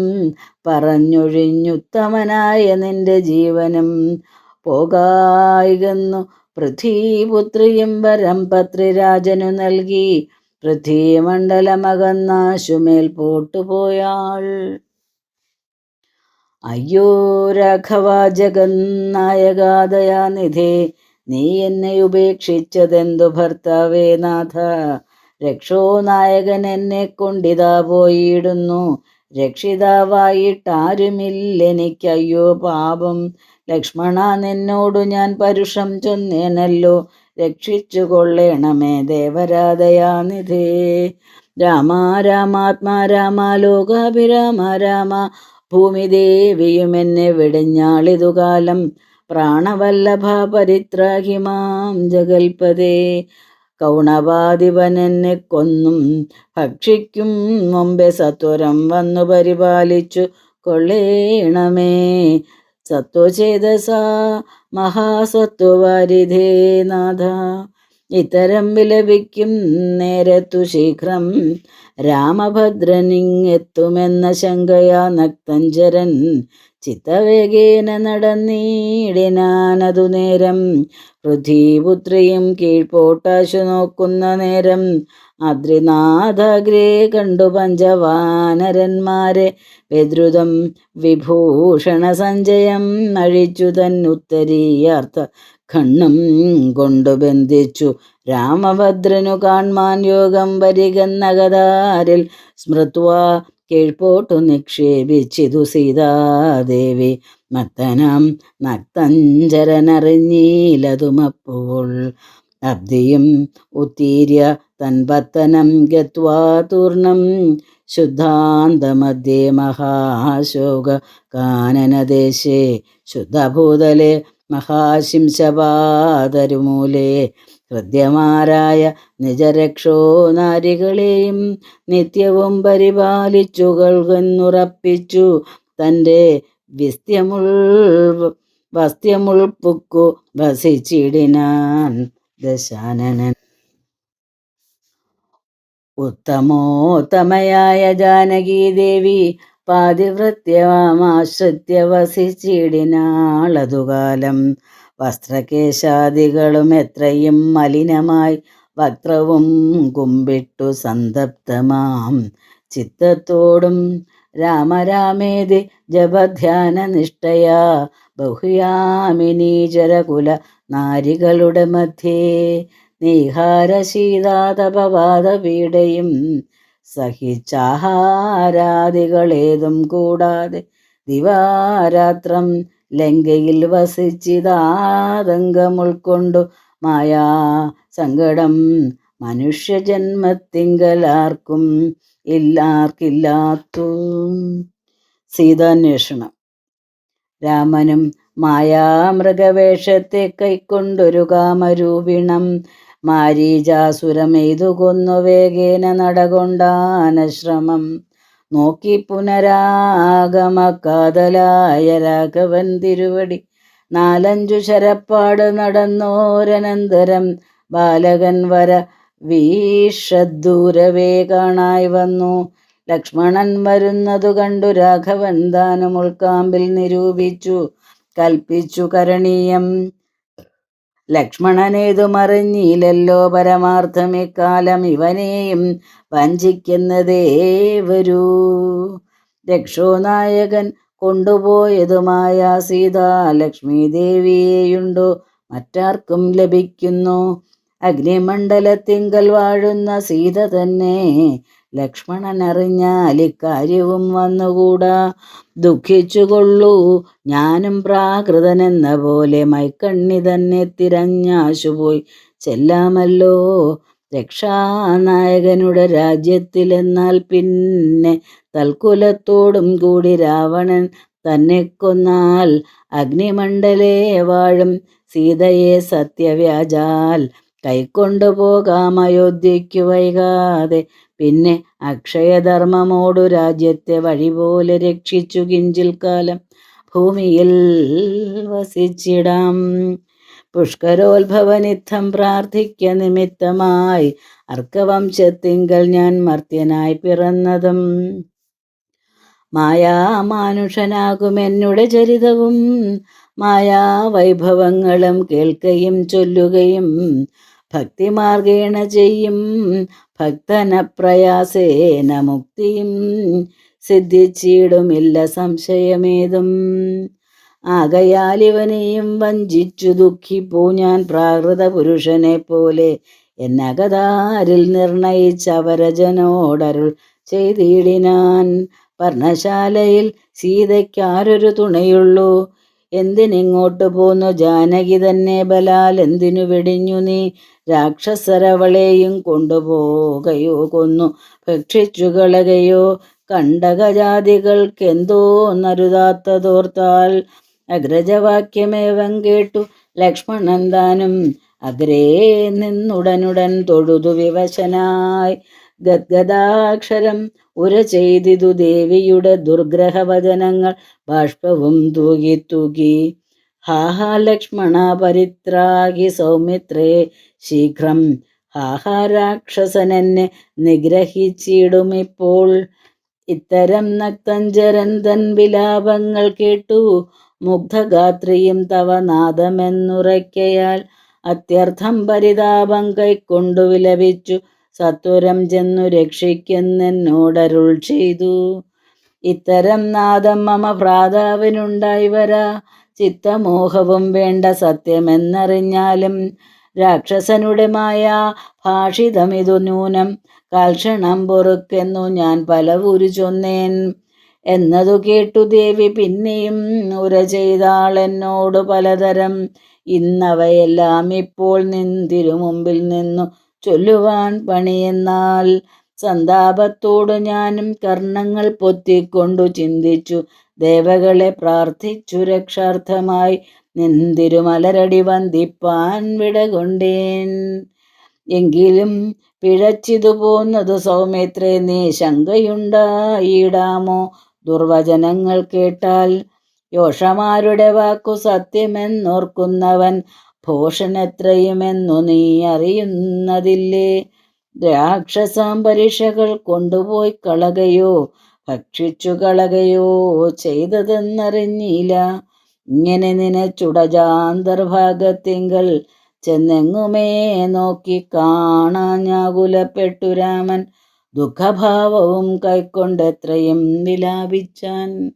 പറഞ്ഞൊഴിഞ്ഞുത്തമനായ നിന്റെ ജീവനും പോകായികന്നു പൃഥ്വീപുത്രിയും വരം പത്രിരാജനു നൽകി. പൃഥ്വീമണ്ഡലമകന്നാശുമേൽ പോട്ടുപോയാൾ. അയ്യോ രാഘവ ജഗന്നായകാദയാനിധേ, നീ എന്നെ ഉപേക്ഷിച്ചതെന്തു ഭർത്താവേ നാഥ. രക്ഷോനായകൻ എന്നെ കൊണ്ടിതാ പോയിടുന്നു. രക്ഷിതാവായിട്ടാരുമില്ലെനിക്കയ്യോ പാപം. ലക്ഷ്മണ നിന്നോടു ഞാൻ പരുഷം ചൊന്നേനല്ലോ, രക്ഷിച്ചു കൊള്ളേണമേ ദേവരാദയാനിധേ. രാമ രാമാത്മാ രാമ ലോകാഭിരാമ രാമ, ഭൂമിദേവിയും എന്നെ വെടിഞ്ഞാളിതുകാലം. പ്രാണവല്ലഭ പരിത്രാഹി മാം ജഗൽപദേ. കൗണവാദിപൻ എന്നെ കൊന്നും ഭക്ഷിക്കും മുമ്പേ സത്വരം വന്നു പരിപാലിച്ചു കൊള്ളേണമേ. സത്വചേതസാ മഹാസത്വവാരിധേ നാഥ. ഇത്തരം വിലപിക്കും നേരത്തു ശീഘ്രം രാമഭദ്രനിങ്ങെത്തുമെന്ന ശങ്കയാ നക്തഞ്ചരൻ ചിത്തവേഗേന നടന്നീടിനാനതു നേരം. പൃഥ്വീപുത്രിയും കീഴ്പോട്ടാശു നോക്കുന്ന നേരം അദ്രിനാഥാഗ്രേ കണ്ടു പഞ്ചവാനരന്മാരെ വിദ്രുതം വിഭൂഷണ സഞ്ജയം അഴിച്ചു തന്നുത്തരീയാർത്ഥ ഖണ്ണം കൊണ്ടു ബന്ധിച്ചു. രാമഭദ്രനു കാൺമാൻ യോഗം വരികന്നകതാരിൽ സ്മൃത്വാ കീഴ്പോട്ടു നിക്ഷേപിച്ചിതു സീതാദേവി. മത്തനാം നക്തഞ്ചരനറിഞ്ഞീലതുമപ്പോൾ. അബ്ദിയും ഉത്തീര്യ തൻപത്തനം ഗത്വാ തൂർണം ശുദ്ധാന്തമധ്യേ മഹാശോക കാനനദേശേ ശുദ്ധഭൂതലെ മഹാശിംശപാതരുമൂലേ. ഹൃദ്യമാരായ നിജരക്ഷോ നാരികളെയും നിത്യവും പരിപാലിച്ചു കൊൾകുന്നുറപ്പിച്ചു തൻ്റെ വസ്ത്യമുൾപ്പുക്കു വസിച്ചിടിനാൻ ദശാനനൻ. ഉത്തമോത്തമയായ ജാനകീദേവി പാതിവൃത്യമാശ്രിത്യ വസിച്ചിടിനാളതുകാലം. വസ്ത്രകേശാദികളും എത്രയും മലിനമായി വക്രവും കുമ്പിട്ടു സന്തപ്തമാം ചിത്തത്തോടും രാമരാമേതി ജപധ്യാന നിഷ്ഠയാ ബഹുയാമിനീചരകുല നാരികളുടെ മധ്യേ നീഹാരശീതാതപവാദപീഡയും സഹിച്ചാഹാരാദികളേതും കൂടാതെ ദിവാരാത്രം ലങ്കയിൽ വസിച്ചിതാതങ്കമുൾക്കൊണ്ടു മായാ സങ്കടം മനുഷ്യജന്മത്തിങ്കലാർക്കും ഇല്ലാർക്കില്ലാത്തു. സീതാന്വേഷണം. രാമനും മായാമൃഗവേഷത്തെ കൈക്കൊണ്ടൊരു കാമരൂപിണം മാരീചാസുരമെയ്തു കൊന്നു വേഗേന നടകൊണ്ടാനശ്രമം. നോക്കി പുനരാഗമക്കാതലായ രാഘവൻ തിരുവടി. 4-5 ശരപ്പാട് നടന്നോരനന്തരം ബാലകൻ വര വീഷദ്ദൂരവേ കാണായി വന്നു. ലക്ഷ്മണൻ വരുന്നതു കണ്ടു രാഘവൻ താനും ഉൾക്കാമ്പിൽ നിരൂപിച്ചു കൽപ്പിച്ചു കരണീയം. ലക്ഷ്മണനേതുമറിഞ്ഞില്ലല്ലോ പരമാർത്ഥം ഇക്കാലം ഇവനെയും വഞ്ചിക്കുന്നതേവരൂ. രക്ഷോനായകൻ കൊണ്ടുപോയതുമായ സീതാ ലക്ഷ്മി ദേവിയെയുണ്ടോ മറ്റാർക്കും ലഭിക്കുന്നു. അഗ്നിമണ്ഡലത്തിങ്കൽ വാഴുന്ന സീത തന്നെ ലക്ഷ്മണൻ അറിഞ്ഞാൽ ഇക്കാര്യവും വന്നുകൂടാ. ദുഃഖിച്ചുകൊള്ളൂ, ഞാനും പ്രാകൃതനെന്ന പോലെ മൈക്കണ്ണി തന്നെ തിരഞ്ഞാശുപോയി ചെല്ലാമല്ലോ രക്ഷാനായകനുടെ രാജ്യത്തിലെന്നാൽ പിന്നെ തൽക്കുലത്തോടും കൂടി രാവണൻ തന്നെ കൊന്നാൽ അഗ്നിമണ്ഡലേ വാഴും സീതയെ സത്യവ്യാജാൽ കൈക്കൊണ്ടുപോകാം അയോധ്യയ്ക്കു വൈകാതെ. പിന്നെ അക്ഷയധർമ്മമോടു രാജ്യത്തെ വഴിപോലെ രക്ഷിച്ചു കിഞ്ചിൽ കാലം ഭൂമിയിൽ വസിച്ചിടാം. പുഷ്കരോത്ഭവനിത്തം പ്രാർത്ഥിക്ക നിമിത്തമായി അർക്കവംശത്തിങ്കൽ ഞാൻ മർത്യനായി പിറന്നതും മായാമാനുഷനാകുമെന്നുടെ ചരിതവും മായാവൈഭവങ്ങളും കേൾക്കയും ചൊല്ലുകയും ഭക്തിമാർഗേണ ചെയ്യും ഭക്തനപ്രയാസേന മുക്തിയും സിദ്ധിച്ചിടുമില്ല സംശയമേതും. ആകയാൽ ഇവനെയും വഞ്ചിച്ചു ദുഃഖിപ്പൂ ഞാൻ പ്രാകൃത പുരുഷനെ പോലെ എന്നകതാരിൽ നിർണയിച്ചവരജനോടരുൾ ചെയ്തിടിനാൻ. പർണശാലയിൽ സീതയ്ക്കാരൊരു തുണയുള്ളൂ. എന്തിനിങ്ങോട്ട് പോന്നു ജാനകി തന്നെ ബലാൽ എന്തിനു വെടിഞ്ഞു നീ രാക്ഷസരവളെയും കൊണ്ടുപോകയോ കൊന്നു ഭക്ഷിച്ചു കളകയോ. കണ്ടകജാതികൾക്കെന്തോ നരുതാത്തതോർത്താൽ അഗ്രജവാക്യമേവം കേട്ടു ലക്ഷ്മണൻ താനും അഗ്രേ നിന്നുടനുടൻ തൊഴുതു വിവശനായി ഗദ്ഗദാക്ഷരം ഉര ചെയ്തിതു ദേവിയുടെ ദുർഗ്രഹവചനങ്ങൾ ബാഷ്പവും തൂകി തൂകി. ഹാഹാ ലക്ഷ്മണ പരിത്രാഗി സൗമിത്രേ ശീഘ്രം. ഹാഹാ രാക്ഷസനെന്നെ നിഗ്രഹിച്ചിടുമിപ്പോൾ. ഇത്തരം നക്തഞ്ചരൻ തൻ വിലാപങ്ങൾ കേട്ടു മുഗ്ധഗാത്രിയും തവ നാദമെന്നുറയ്ക്കയാൽ അത്യർത്ഥം പരിതാപം കൈക്കൊണ്ടു വിലപിച്ചു സത്വരം ചെന്നു രക്ഷിക്കുന്നെന്നോടരുൾ ചെയ്തു. ഇത്തരം നാദം മമ ഭ്രാതാവിനുണ്ടായി വരാ. ചിത്തമോഹവും വേണ്ട സത്യമെന്നറിഞ്ഞാലും രാക്ഷസനുടെ മായ ഭാഷിതമിതു നൂനം, കാൽക്ഷണം പൊറുക്കെന്നു ഞാൻ പലവുരു ചൊന്നേൻ. എന്നതു കേട്ടു ദേവി പിന്നെയും ഉര ചെയ്താൾ എന്നോട് പലതരം. ഇന്നവയെല്ലാം ഇപ്പോൾ തിരുമുമ്പിൽ നിന്നു ചൊല്ലുവാൻ പണിയെന്നാൽ. സന്താപത്തോടു ഞാനും കർണങ്ങൾ പൊത്തിക്കൊണ്ടു ചിന്തിച്ചു ദേവകളെ പ്രാർത്ഥിച്ചു രക്ഷാർത്ഥമായി നിന്തിരുമലരടി വന്ദിപ്പാൻ വിടകൊണ്ടേൻ. എങ്കിലും പിഴച്ചിതു പോന്നതു സൗമിത്രേ, നീ ശങ്കയുണ്ടായിടാമോ ദുർവചനങ്ങൾ കേട്ടാൽ. യോഷമാരുടെ വാക്കു സത്യമെന്നോർക്കുന്നവൻ ഭോഷനെത്രയുമെന്നു നീ അറിയുന്നതില്ലേ. രാക്ഷസാം പരീക്ഷകൾ കൊണ്ടുപോയി കളകയോ ഭക്ഷിച്ചു കളകയോ ചെയ്തതെന്നറിഞ്ഞില്ല. ഇങ്ങനെ നിനച്ചുടജാന്തർഭാഗത്തിങ്കൽ ചെന്നെങ്ങുമേ നോക്കി കാണാഞ്ഞാകുലപ്പെട്ടു രാമൻ. ദുഃഖഭാവവും കൈക്കൊണ്ടെത്രയും വിലാപിച്ചാൻ.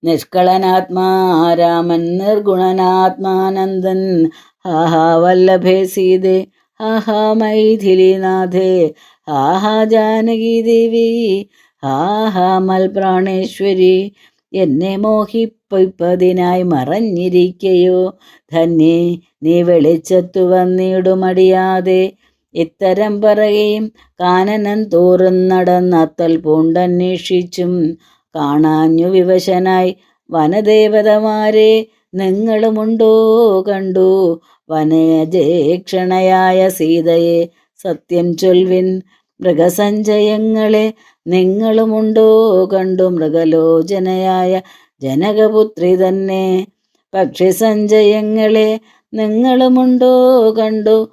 നിഷ്കളനാത്മാരാമൻ നിർഗുണനാത്മാനന്ദൻ. ഹാഹാ വല്ലഭേ സീതേ, ഹാഹാ മൈഥിലിനാഥേ, ഹാഹാ ജാനകി ദേവി, ഹാഹാ മൽപ്രാണേശ്വരി. എന്നെ മോഹിപ്പിപ്പതിനായി മറഞ്ഞിരിക്കയോ ധന്യേ, നീ വെളിച്ചത്തു വന്നിടുമടിയാതെ. ഇത്തരം പറയുകയും കാനനം തോറും നടന്നത്തൽ പൂണ്ടന്വേഷിച്ചും കാണാഞ്ഞു വിവശനായി വനദേവതമാരെ നിങ്ങളുമുണ്ടോ കണ്ടു. വനജേക്ഷണയായ സീതയെ സത്യം ചൊൽവിൻ. മൃഗസഞ്ചയങ്ങളെ നിങ്ങളുമുണ്ടോ കണ്ടു. മൃഗലോചനയായ ജനകപുത്രി തന്നെ. പക്ഷിസഞ്ചയങ്ങളെ നിങ്ങളുമുണ്ടോ കണ്ടു.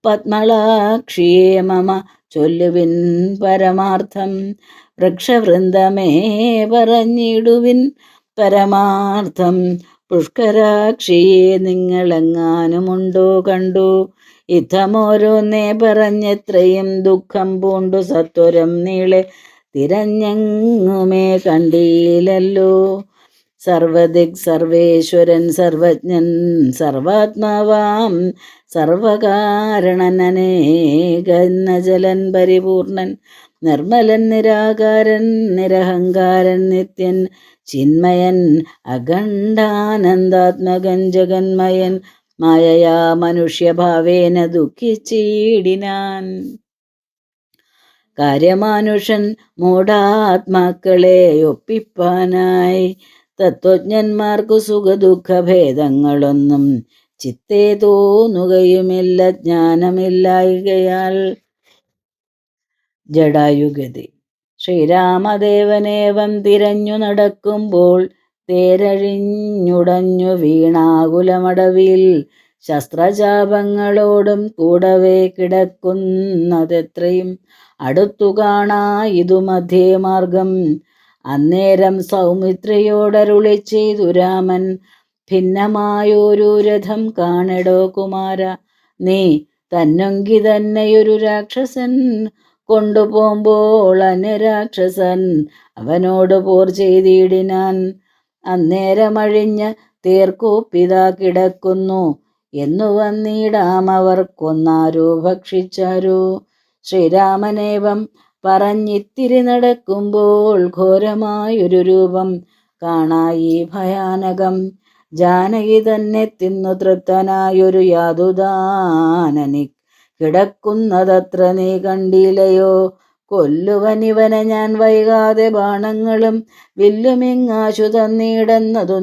പത്മളാക്ഷിയെ മമ ചൊല്ലുവിൻ പരമാർത്ഥം. വൃക്ഷവൃന്ദമേ പറഞ്ഞിടുവിൻ പരമാർത്ഥം. പുഷ്കരാക്ഷിയെ നിങ്ങളെങ്ങാനുമുണ്ടോ കണ്ടു. യുദ്ധമോരോന്നേ പറഞ്ഞെത്രയും ദുഃഖം പൂണ്ടു സത്വരം നീളെ തിരഞ്ഞെങ്ങുമേ കണ്ടീലല്ലോ. സർവദിക് സർവേശ്വരൻ സർവജ്ഞൻ സർവാത്മാവാം സർവകാരണൻ അനേകനജലൻ പരിപൂർണൻ നിർമ്മലൻ നിരാകാരൻ നിരഹങ്കാരൻ നിത്യൻ ചിന്മയൻ അഖണ്ഡാനന്ദാത്മകൻ ജഗന്മയൻ മായയാ മനുഷ്യഭാവേന ദുഃഖിച്ചിടിനാൻ. കാര്യമാനുഷൻ മൂഢാത്മാക്കളെ ഒപ്പിപ്പാനായി തത്വജ്ഞന്മാർക്കു സുഖദുഃഖഭേദങ്ങളൊന്നും ചിത്തേ തോന്നുകയുമില്ല ജ്ഞാനമില്ലായികയാൽ. ജടായുഗതി. ശ്രീരാമദേവനേവം തിരഞ്ഞു നടക്കുമ്പോൾ തേരഴിഞ്ഞുടഞ്ഞു വീണാകുലമടവിൽ ശസ്ത്രചാപങ്ങളോടും കൂടവേ കിടക്കുന്നതെത്രയും അടുത്തു കാണാ ഇതു മധ്യേ മാർഗം. അന്നേരം സൗമിത്രിയോടരുളി ചെയ്തു രാമൻ, ഭിന്നമായൊരു രഥം കാണെടോ കുമാര. നീ തന്നൊങ്കി തന്നെയൊരു രാക്ഷസൻ കൊണ്ടുപോകുമ്പോൾ അന്യരാക്ഷസൻ അവനോട് പോർ ചെയ്തിടിനാൻ. അന്നേരമഴിഞ്ഞ തേർക്കൂപ്പിതാ കിടക്കുന്നു എന്നു വന്നിടാം അവർ കൊന്നാരോ ഭക്ഷിച്ചാരോ. ശ്രീരാമനേവം പറഞ്ഞിത്തിരി നടക്കുമ്പോൾ ഘോരമായൊരു രൂപം കാണായി ഭയാനകം. ജാനകി തന്നെ തിന്നു തൃപ്തനായൊരു യാതുദാനനി കിടക്കുന്നതത്ര നീ കണ്ടില്ലയോ. കൊല്ലുവനിവനെ ഞാൻ വൈകാതെ ബാണങ്ങളും വില്ലുമിങ്ങാശു തന്നിടുന്നതു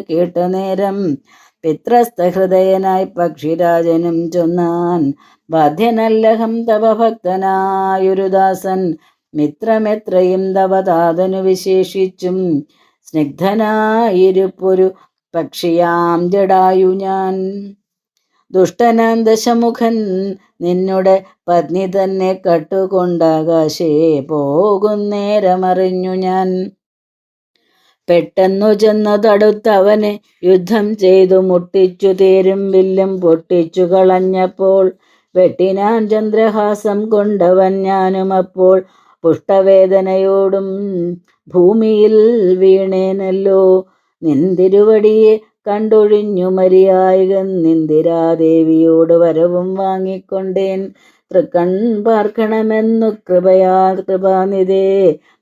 കേട്ട നേരം പിത്രസ്ഥഹൃദയനായി പക്ഷിരാജനും ചൊന്നാൻ, ബാധ്യനല്ലഹം തവ ഭക്തനായൊരു ദാസൻ. മിത്രമെത്രയും തവ താതനു വിശേഷിച്ചും സ്നിഗ്ധനായിരിപ്പൊരു പക്ഷിയാം ജടായു ഞാൻ. ദുഷ്ടനാം ദശമുഖൻ നിന്നുടെ പത്നി തന്നെ കട്ടുകൊണ്ടാകാശേ പോകുന്നേരമറിഞ്ഞു ഞാൻ. പെട്ടെന്നു ചെന്നു തടുത്തവനെ യുദ്ധം ചെയ്തു മുട്ടിച്ചു തേരും വില്ലും പൊട്ടിച്ചു കളഞ്ഞപ്പോൾ വെട്ടിനാൻ ചന്ദ്രഹാസം കൊണ്ടവൻ ഞാനും. അപ്പോൾ പുഷ്ടവേദനയോടും ഭൂമിയിൽ വീണേനല്ലോ. നിന്തിരുവടിയെ കണ്ടൊഴിഞ്ഞു മരിയായികന്നിന്ദിരാദേവിയോട് വരവും വാങ്ങിക്കൊണ്ടേൻ. തൃക്കൺ പാർക്കണമെന്നു കൃപാനിധേ,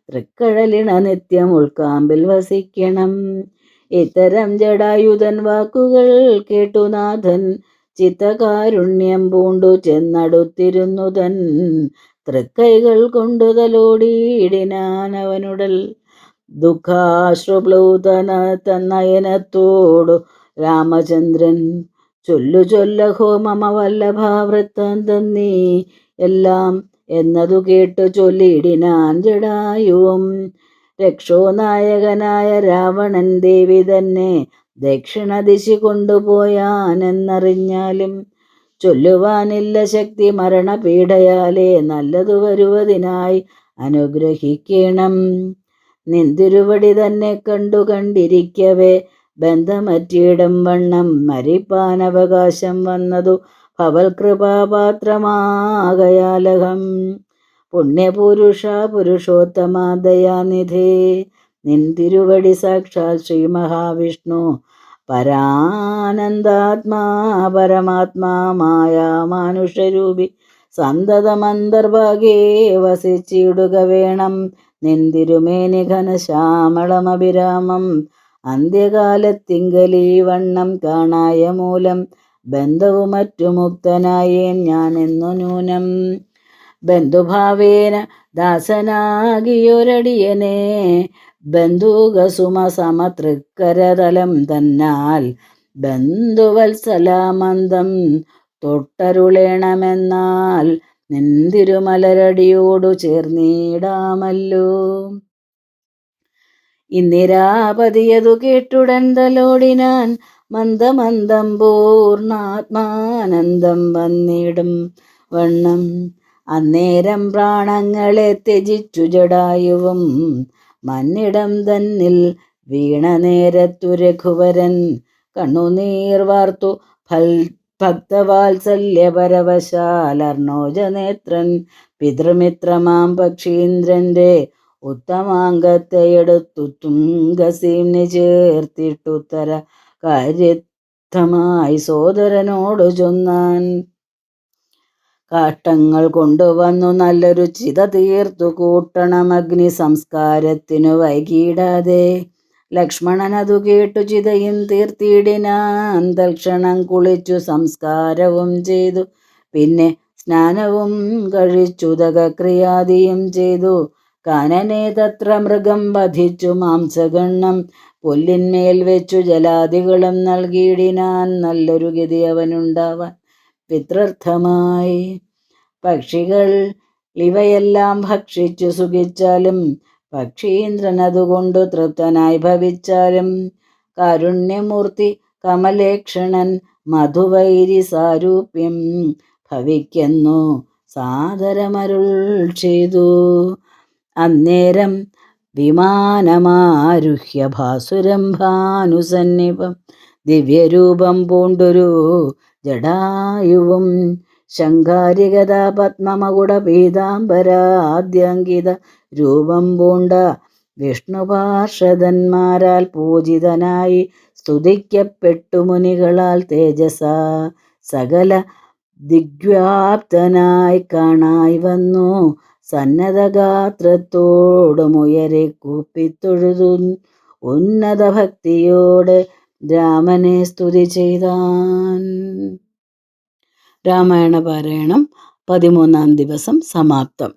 തൃക്കഴലിണ നിത്യം ഉൾക്കാമ്പിൽ വസിക്കണം. ഇത്തരം ജടായുധൻ വാക്കുകൾ കേട്ടുനാഥൻ ചിത്തകാരുണ്യം പൂണ്ടു ചെന്നടുത്തിരുന്നു തൻ തൃക്കൈകൾ കൊണ്ടു തലോടിയിടിനാൻ അവനുടൽ. ദുഃഖാശ്രുപ്ലൂതന തന്നയനത്തോടു രാമചന്ദ്രൻ ചൊല്ലഹോ മമ വല്ലഭാവൃത്താന്തം നീ എല്ലാം എന്നതു കേട്ടു ചൊല്ലിയിടിനാൻ ജടായുവും. രക്ഷോനായകനായ രാവണൻ ദേവി തന്നെ ദക്ഷിണദിശി കൊണ്ടുപോയാനെന്നറിഞ്ഞാലും ചൊല്ലുവാനില്ല ശക്തി. മരണപീഡയാലേ നല്ലതു വരുവതിനായി അനുഗ്രഹിക്കണം. നിന്തിരുവടി തന്നെ കണ്ടിരിക്കവേ ബന്ധമറ്റിയിടും വണ്ണം മരിപ്പാൻ അവകാശം വന്നതു ഭവൽ കൃപാപാത്രമാകയാലഹം. പുണ്യപുരുഷോത്തമാ ദയാനിധേ, നിന്തിരുവടി സാക്ഷാൽ ശ്രീ മഹാവിഷ്ണു പരാനന്ദാത്മാ പരമാത്മാ മായാ മാനുഷരൂപി സന്തതമന്തർഭാഗേ വസിച്ചിടുക വേണം. നിന്തിരുമേനി ഘനശ്യാമളമഭിരാമം അന്ത്യകാലത്തിങ്കലീ വണ്ണം കാണായ മൂലം ബന്ധവു മറ്റു മുക്തനായേൻ ഞാനെന്നു നൂനം. ബന്ധുഭാവേന ദാസനാകിയൊരടിയനെ ബന്ധുകസുമ സമതൃക്കരതലം തന്നാൽ ബന്ധുവത്സലാമന്ദം തൊട്ടരുളേണമെന്നാൽ നിന്തിരുമലരടിയോടു ചേർന്നിടാമല്ലോ. ഇന്ദിരാപതിയതു കേട്ടുടൻ തലോടിനാൻ മന്ദമന്ദം പൂർണ്ണാത്മാനന്ദം വന്നിടും വണ്ണം. അന്നേരം പ്രാണങ്ങളെ ത്യജിച്ചു ജടായുവും മന്നിടം തന്നിൽ വീണ നേരത്തു രഘുവരൻ കണ്ണുനീർ വാർത്തു ഭക്തവാത്സല്യപരവശാലർണോജനേത്രൻ പിതൃമിത്രമാം പക്ഷീന്ദ്രന്റെ ഉത്തമാംഗത്തെയെടുത്തു തുംഗസീംനി ചേർത്തിട്ടുത്തര കാര്യമായി സോദരനോടു ചൊന്നാൻ. കാഷ്ടങ്ങൾ കൊണ്ടുവന്നു നല്ലൊരു ചിത തീർത്തു കൂട്ടണം അഗ്നി സംസ്കാരത്തിനു വൈകിടാതെ. ലക്ഷ്മണനതു കേട്ടു ചിതയും തീർത്തിയിടിനാൻ. തൽക്ഷണം കുളിച്ചു സംസ്കാരവും ചെയ്തു പിന്നെ സ്നാനവും കഴിച്ചുദകക്രിയാദിയും ചെയ്തു. കാനനെ തത്ര മൃഗം വധിച്ചു മാംസഗണ്ണം പുല്ലിന്മേൽ വെച്ചു ജലാദികളും നൽകിയിടിനാൻ. നല്ലൊരു ഗതി അവനുണ്ടാവാൻ പിതൃർത്ഥമായി. പക്ഷികൾ ഇവയെല്ലാം ഭക്ഷിച്ചു സുഖിച്ചാലും പക്ഷീന്ദ്രനതുകൊണ്ടു തൃപ്തനായി ഭവിച്ചാലും കാരുണ്യമൂർത്തി കമലേക്ഷണൻ മധുവൈരി സാരൂപ്യം ഭവിക്കുന്നു സാദരമരുൾ ചെയ്തു. അന്നേരം വിമാനമാരുഹ്യ ഭാസുരം ഭാനുസന്നിപം ദിവ്യരൂപം പൂണ്ടൊരു ജടായുവും ശങ്കാരികത പത്മമകുട പീതാംബരാദ്യങ്കിത രൂപം പൂണ്ട വിഷ്ണുപാർഷദന്മാരാൽ പൂജിതനായി സ്തുതിക്കപ്പെട്ടു മുനികളാൽ തേജസ സകല ദിഗ്വ്യാപ്തനായി കാണായി വന്നു. സന്നദ്ധഗാത്രത്തോടുമുയരെ കൂപ്പിത്തൊഴുതു ഉന്നത ഭക്തിയോടെ രാമനെ സ്തുതി ചെയ്താൻ. രാമായണ പാരായണം 13-ാം ദിവസം സമാപ്തം.